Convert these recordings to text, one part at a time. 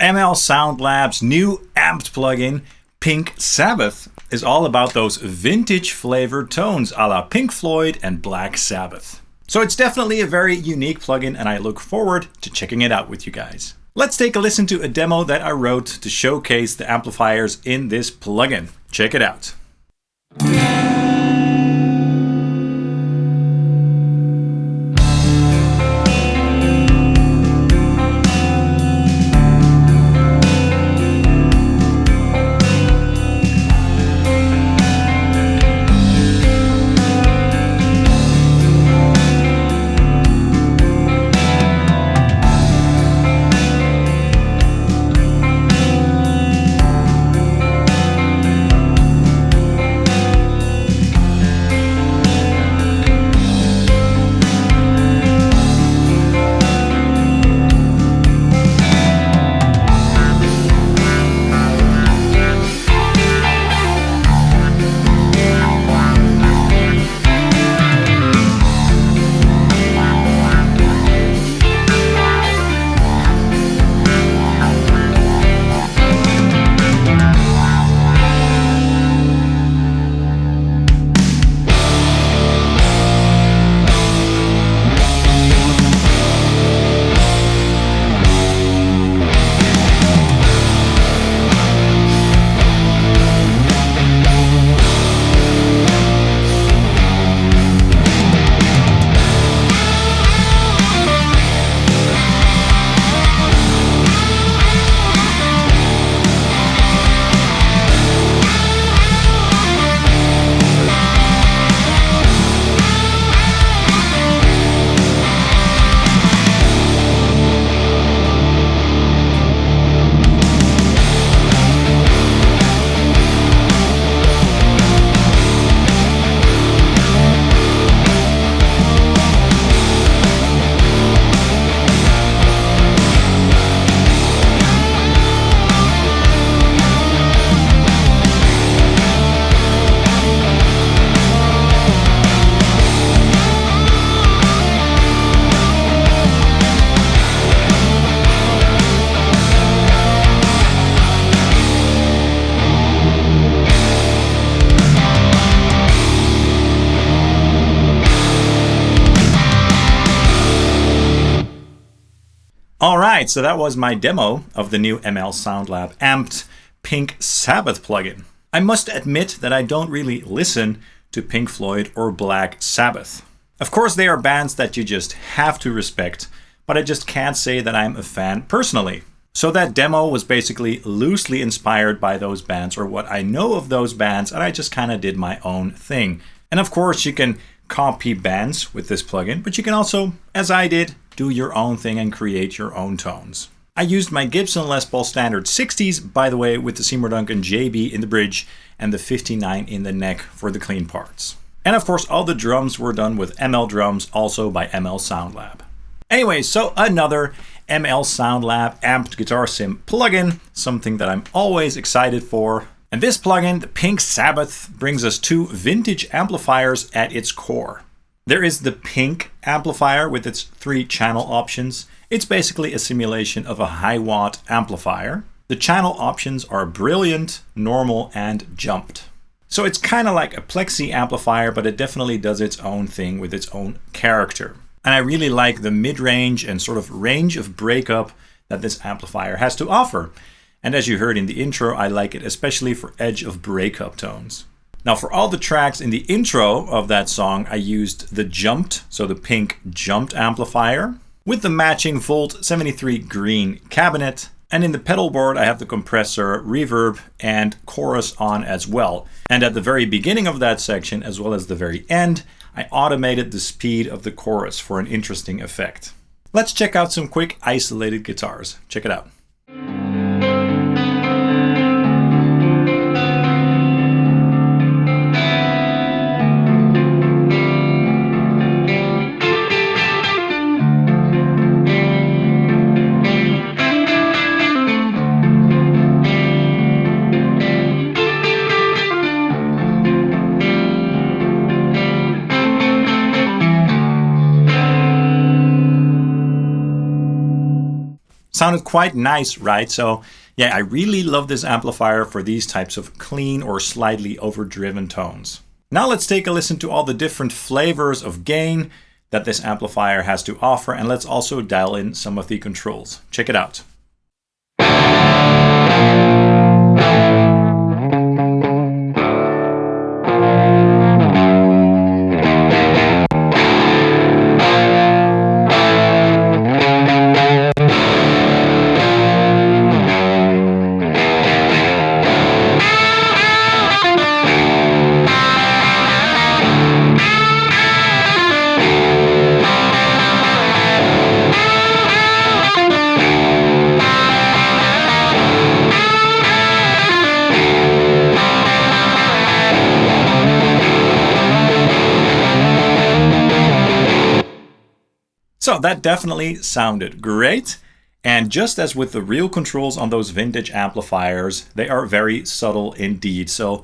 ML Sound Lab's new amped plugin, Pink Sabbath, is all about those vintage flavored tones a la Pink Floyd and Black Sabbath. So it's definitely a very unique plugin and I look forward to checking it out with you guys. Let's take a listen to a demo that I wrote to showcase the amplifiers in this plugin. Check it out. Alright, so that was my demo of the new ML Sound Lab amped Pink Sabbath plugin. I must admit that I don't really listen to Pink Floyd or Black Sabbath. Of course, they are bands that you just have to respect, but I just can't say that I'm a fan personally. So that demo was basically loosely inspired by those bands or what I know of those bands, and I just kind of did my own thing. And of course, you can copy bands with this plugin, but you can also, as I did, do your own thing and create your own tones. I used my Gibson Les Paul Standard 60s, by the way, with the Seymour Duncan JB in the bridge and the 59 in the neck for the clean parts. And of course, all the drums were done with ML drums, also by ML Sound Lab. Anyway, so another ML Sound Lab amped guitar sim plugin, something that I'm always excited for. And this plugin, the Pink Sabbath, brings us two vintage amplifiers at its core. There is the Pink amplifier with its 3 channel options. It's basically a simulation of a high watt amplifier. The channel options are brilliant, normal, and jumped. So it's kind of like a plexi amplifier, but it definitely does its own thing with its own character. And I really like the mid-range and sort of range of breakup that this amplifier has to offer. And as you heard in the intro, I like it especially for edge of breakup tones. Now for all the tracks in the intro of that song, I used the jumped, so the Pink jumped amplifier, with the matching Volt 73 green cabinet. And in the pedal board, I have the compressor, reverb, and chorus on as well. And at the very beginning of that section, as well as the very end, I automated the speed of the chorus for an interesting effect. Let's check out some quick isolated guitars. Check it out. sounded quite nice, right? So yeah, I really love this amplifier for these types of clean or slightly overdriven tones. Now let's take a listen to all the different flavors of gain that this amplifier has to offer, and let's also dial in some of the controls. Check it out. So that definitely sounded great. And just as with the real controls on those vintage amplifiers, they are very subtle indeed. So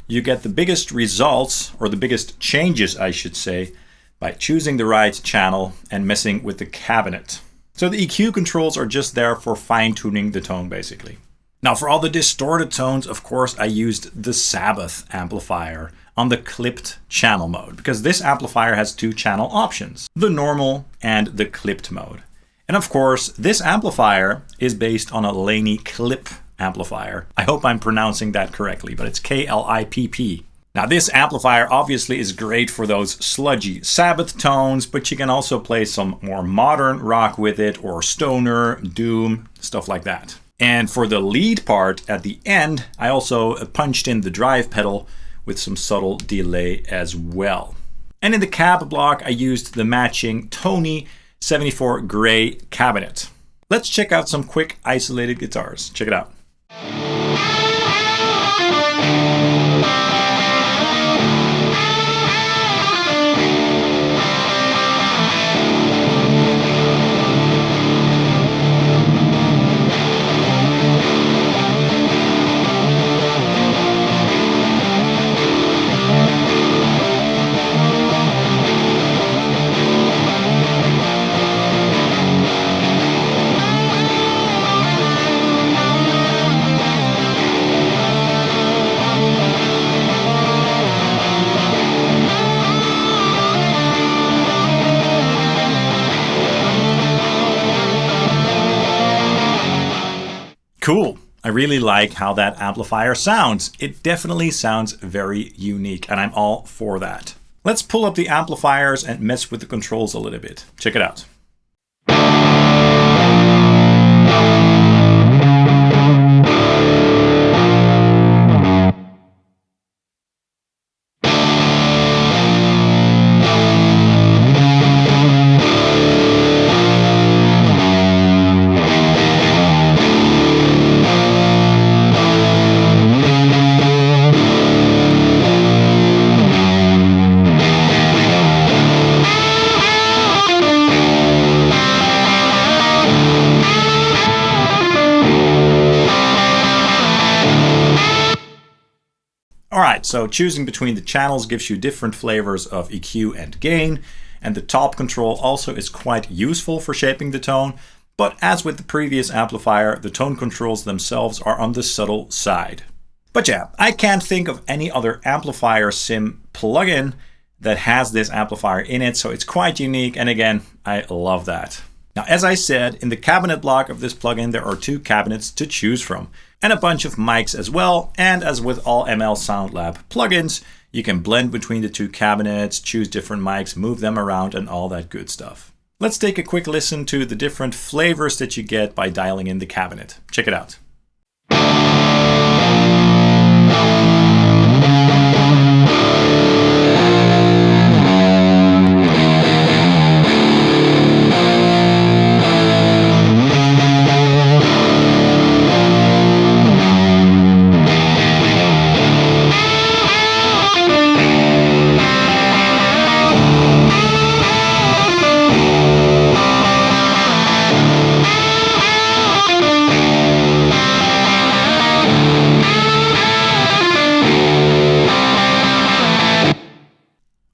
you get the biggest results, or the biggest changes, I should say, by choosing the right channel and messing with the cabinet. So the EQ controls are just there for fine-tuning the tone, basically. Now for all the distorted tones, of course, I used the Sabbath amplifier on the clipped channel mode, because this amplifier has two channel options, the normal and the clipped mode. And of course, this amplifier is based on a Laney clip amplifier. I hope I'm pronouncing that correctly, but it's K-L-I-P-P. Now this amplifier obviously is great for those sludgy Sabbath tones, but you can also play some more modern rock with it, or stoner, doom, stuff like that. And for the lead part at the end, I also punched in the drive pedal with some subtle delay as well. And in the cab block, I used the matching Tony 74 Gray cabinet. Let's check out some quick isolated guitars. Check it out. Cool. I really like how that amplifier sounds. It definitely sounds very unique, and I'm all for that. Let's pull up the amplifiers and mess with the controls a little bit. Check it out. Alright, so choosing between the channels gives you different flavors of EQ and gain, and the top control also is quite useful for shaping the tone, but as with the previous amplifier, the tone controls themselves are on the subtle side. But yeah, I can't think of any other amplifier sim plugin that has this amplifier in it, so it's quite unique, and again, I love that. Now, as I said, in the cabinet block of this plugin, there are two cabinets to choose from, and a bunch of mics as well. And as with all ML Sound Lab plugins, you can blend between the two cabinets, choose different mics, move them around, and all that good stuff. Let's take a quick listen to the different flavors that you get by dialing in the cabinet. Check it out.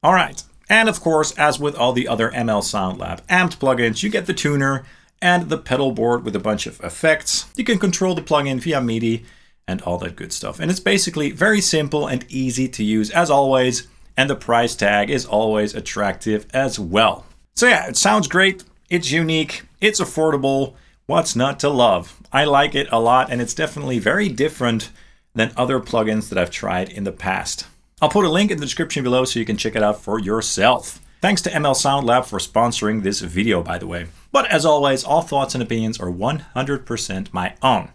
Alright, and of course, as with all the other ML Sound Lab amped plugins, you get the tuner and the pedal board with a bunch of effects. You can control the plugin via MIDI and all that good stuff. And it's basically very simple and easy to use as always, and the price tag is always attractive as well. So yeah, it sounds great, it's unique, it's affordable. What's not to love? I like it a lot, and it's definitely very different than other plugins that I've tried in the past. I'll put a link in the description below so you can check it out for yourself. Thanks to ML Sound Lab for sponsoring this video, by the way. But as always, all thoughts and opinions are 100% my own.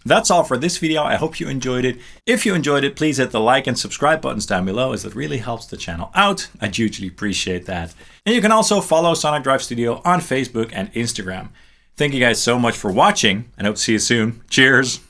That's all for this video. I hope you enjoyed it. If you enjoyed it, please hit the like and subscribe buttons down below, as it really helps the channel out. I hugely appreciate that. And you can also follow Sonic Drive Studio on Facebook and Instagram. Thank you guys so much for watching, and hope to see you soon. Cheers!